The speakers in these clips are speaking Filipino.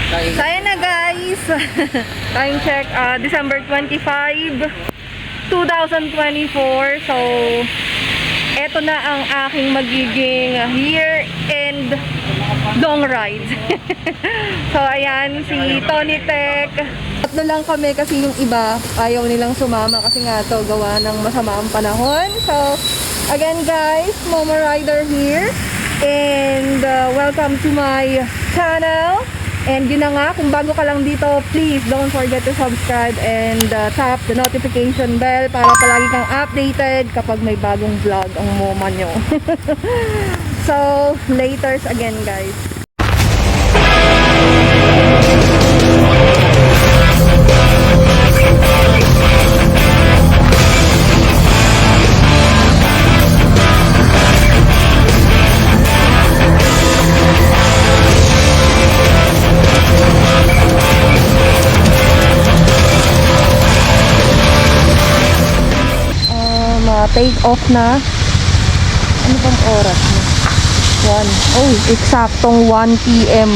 So, ayan na guys. Time check, December 25, 2024. So, eto na ang aking magiging year-end long ride. So, ayan, si Tony Tech. Tatlo lang kami kasi yung iba ayaw nilang sumama kasi nga to gawa ng masama ang panahon. So, again guys, Momo Rider here. And welcome to my channel. And yun na nga, kung bago ka lang dito, please don't forget to subscribe and tap the notification bell para palagi kang updated kapag may bagong vlog ang Moma nyo. So, laters again guys. Take off na. Ano bang oras na? 1. Oh, eksaktong 1 PM.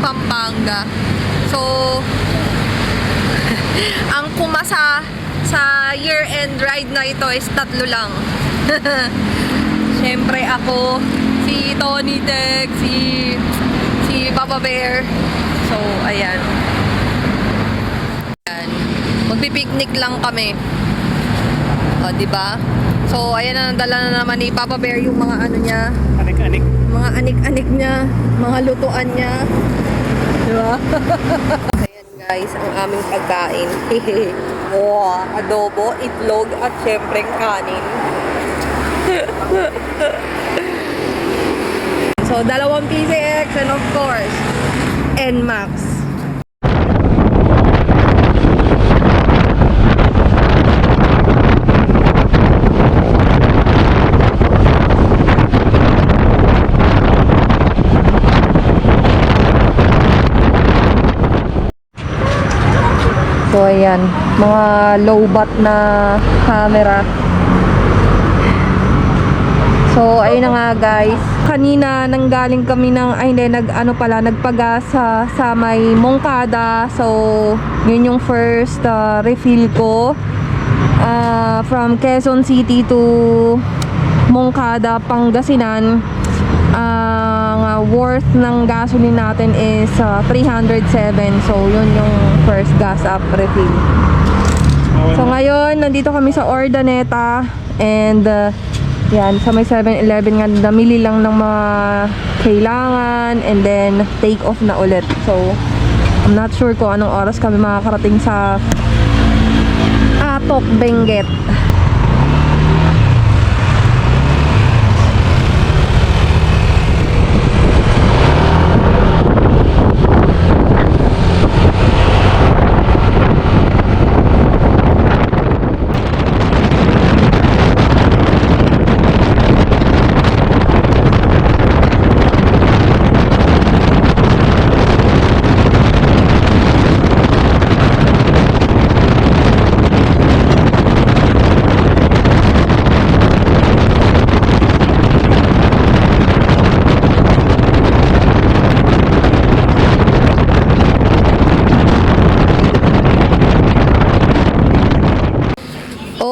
Pampanga. So, ang kumasa sa year-end ride na ito is 3 lang. Siyempre ako, si Tony Tech, si Papa Bear. So, ayan. Ayan. Magpipiknik lang kami. O, diba? So, ayan na, nadala na naman ni Papa Bear yung mga ano niya. Anik-anik. Mga anik-anik niya, mga lutuan niya. Diba? Ayan guys, ang aming pagkain. Wow, adobo, itlog, at syempre kanin. So, 2 PCX and of course, NMAX. So, ayan. Mga low-bat na camera. So, ayun na nga guys. Kanina, nanggaling kami ng, nagpagas sa may Moncada. So, yun yung first refill ko. From Quezon City to Moncada, Pangasinan. Ang worth ng gasoline natin is 307. So, yun yung first gas up refill. So, ngayon, nandito kami sa Ordaneta. And, yan, sa may 7-Eleven nga, namili lang ng mga kailangan. And then, take off na ulit. So, I'm not sure kung anong oras kami makakarating sa Atok, Benguet.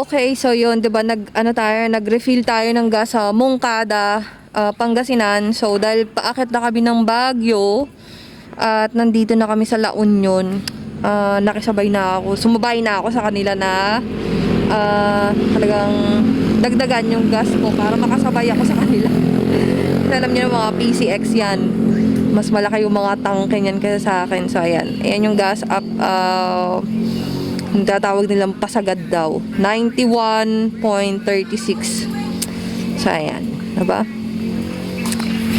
Okay, so yun, 'di ba, nag-refill tayo ng gas sa Moncada, Pangasinan. So dahil paakit na kami ng Baguio at nandito na kami sa La Union, nakisabay na ako, sumabay na ako sa kanila na talagang dagdagan yung gas ko para makasabay ako sa kanila. Kasi alam niyo mga PCX yan, mas malaki yung mga tangke niyan kaysa sa akin. So ayan yung gas up, yung tatawag nilang pasagad daw, 91.36. So ayan, diba?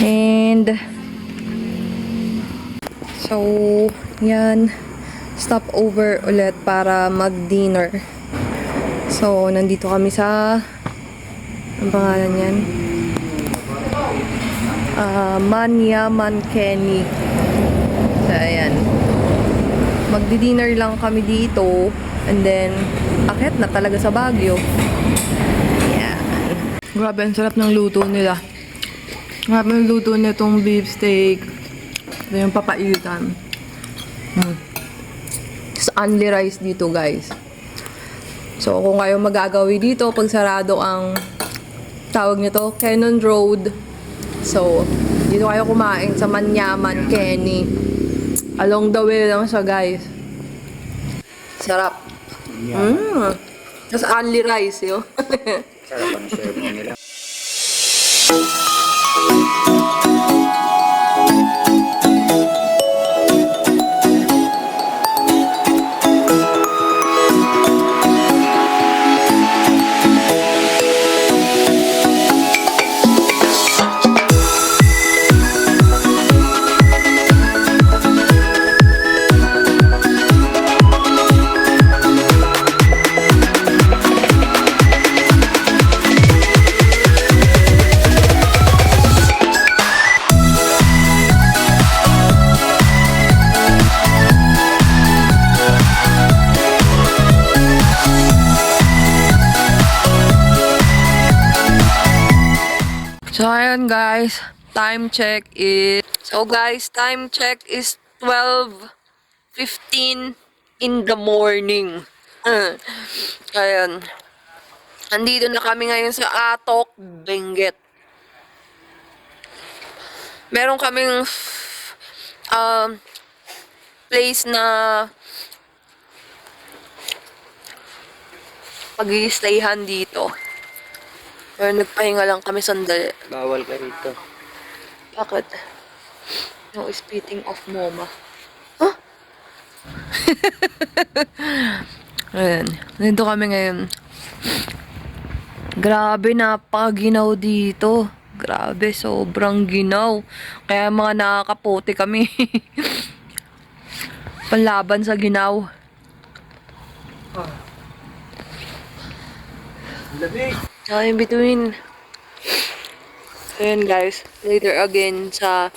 And so yan, stop over ulit para mag-dinner. So nandito kami sa, ang pangalan yan, Manyaman Kenny. So ayan, magdi-dinner lang kami dito and then akit na talaga sa Baguio. Yeah. Grabe, ang sarap ng luto nila. Grabe ang luto nitong beef steak. Ito yung papaitan. It's only rice dito, guys. So kung kayo magagawi dito pag sarado ang tawag nito, Cannon Road. So dito kayo kumain sa Manyaman Kenny. Along the way lang siya, guys. Sarap. Yeah. Tapos only rice, yo. Sarap ang serve nila. So ayun guys, time check is 12:15 in the morning. Ayun. Andito na kami ngayon sa Atok, Benguet. Meron kaming place na pag-i-stayhan dito. Pero nagpahinga lang kami sandali. Bawal ka rito. Bakit? No spitting of Moma. Huh? Ayan. Nandito kami ngayon. Grabe, napakaginaw dito. Grabe, sobrang ginaw. Kaya mga nakakaputi kami. Panlaban sa ginaw. Lamig! In between. Ayan guys, later again sa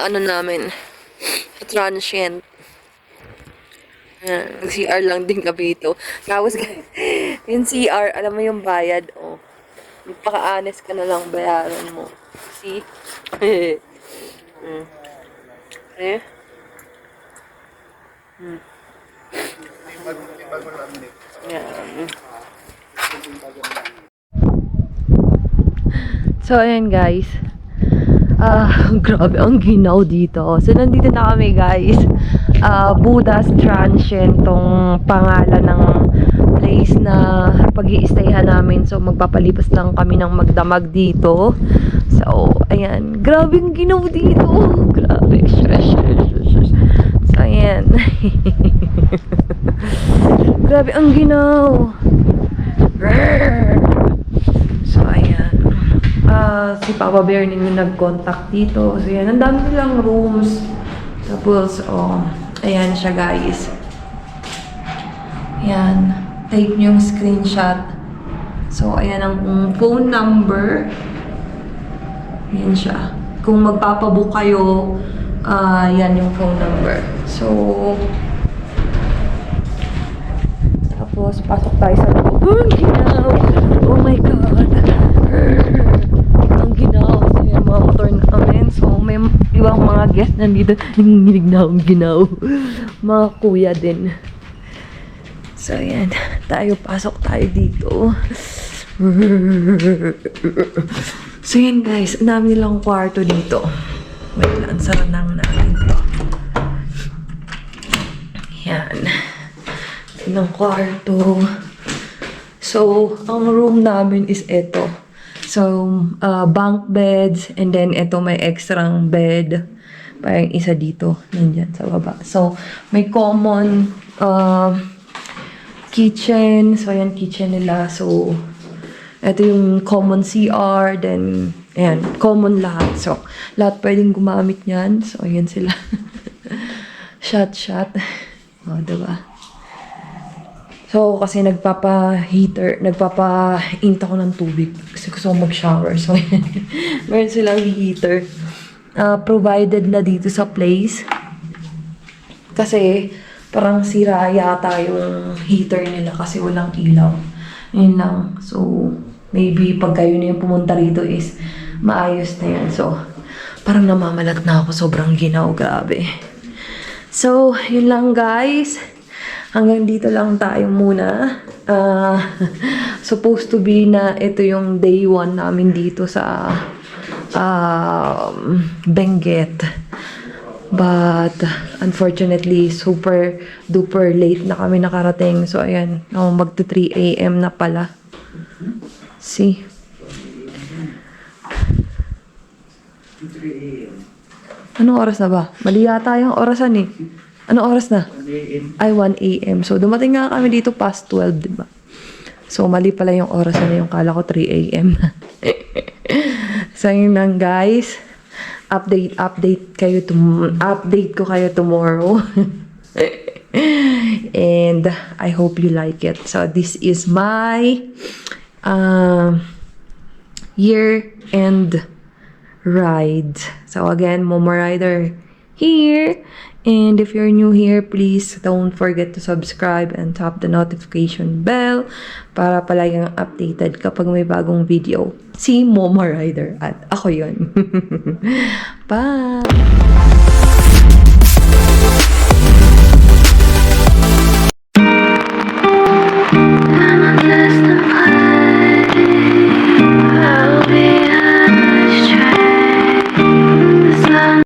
ano namin, sa transient. Ayan, CR lang din kami ito. Tapos guys, yung CR, alam mo yung bayad, oh. Magpaka-honest ka na lang, bayaran mo. See? Eh? Yan. So, ayan guys. Grabe, ang ginaw dito. So, nandito na kami guys. Buddha's Transient, tong pangalan ng place na pag-i-stayhan namin. So, magpapalipas lang kami ng magdamag dito. So, ayan. Grabe ang ginaw dito. Grabe. So, ayan. Grabe ang ginaw. So, ayan. Si Papa Bear ninyo nag-contact dito. So, yan. Ang dami nilang rooms. Tapos, ayan siya, guys. Ayan. Take nyo yung screenshot. So, ayan ang phone number. Ayan siya. Kung magpapabook kayo, yan yung phone number. So, tapos, pasok tayo sa loob. Ang ginaw! Oh my God! Ang ginaw. So, yung mga motor namin. So, may ibang mga guests nandito. Nanginginig na ang ginaw. Mga kuya din. So, ayan. Pasok tayo dito. So, yan guys. Ang dami nilang kwarto dito. Wait lang, sara lang natin to. Yan. Ng kwarto. So, ang room namin is ito. So, bunk beds, and then ito may extrang bed. Parang isa dito, nandyan sa baba. So, may common kitchen. So, ayan, kitchen nila. So, ito yung common CR, then, ayan, common lahat. So, lahat pwedeng gumamit niyan. So, ayan sila. Shot. O, diba? So, kasi nagpapa-init ako ng tubig. Kasi gusto ko mag-shower. So, meron silang heater. Provided na dito sa place. Kasi, parang sira yata yung heater nila kasi walang ilaw. Yun lang. So, maybe pag kayo na yung pumunta rito is maayos na yan. So, parang namamalat na ako. Sobrang ginaw. Grabe. So, yun lang guys. Hanggang dito lang tayo muna. Supposed to be na ito yung day 1 namin dito sa Benguet. But, unfortunately, super duper late na kami nakarating. So, ayan. Magto 3 a.m. na pala. See? 3 a.m. Anong oras na ba? Mali yata yung orasan eh. Anong oras na? 1 a.m. Ay, 1 a.m. So, dumating nga kami dito past 12, diba? So, mali pala yung oras na yung kala ko 3 a.m. So, yun lang, guys. Update ko kayo tomorrow. And I hope you like it. So, this is my year-end ride. So, again, Momo Rider here. And if you're new here, please don't forget to subscribe and tap the notification bell para palaging updated kapag may bagong video. Si Momo Rider at ako yun. Bye!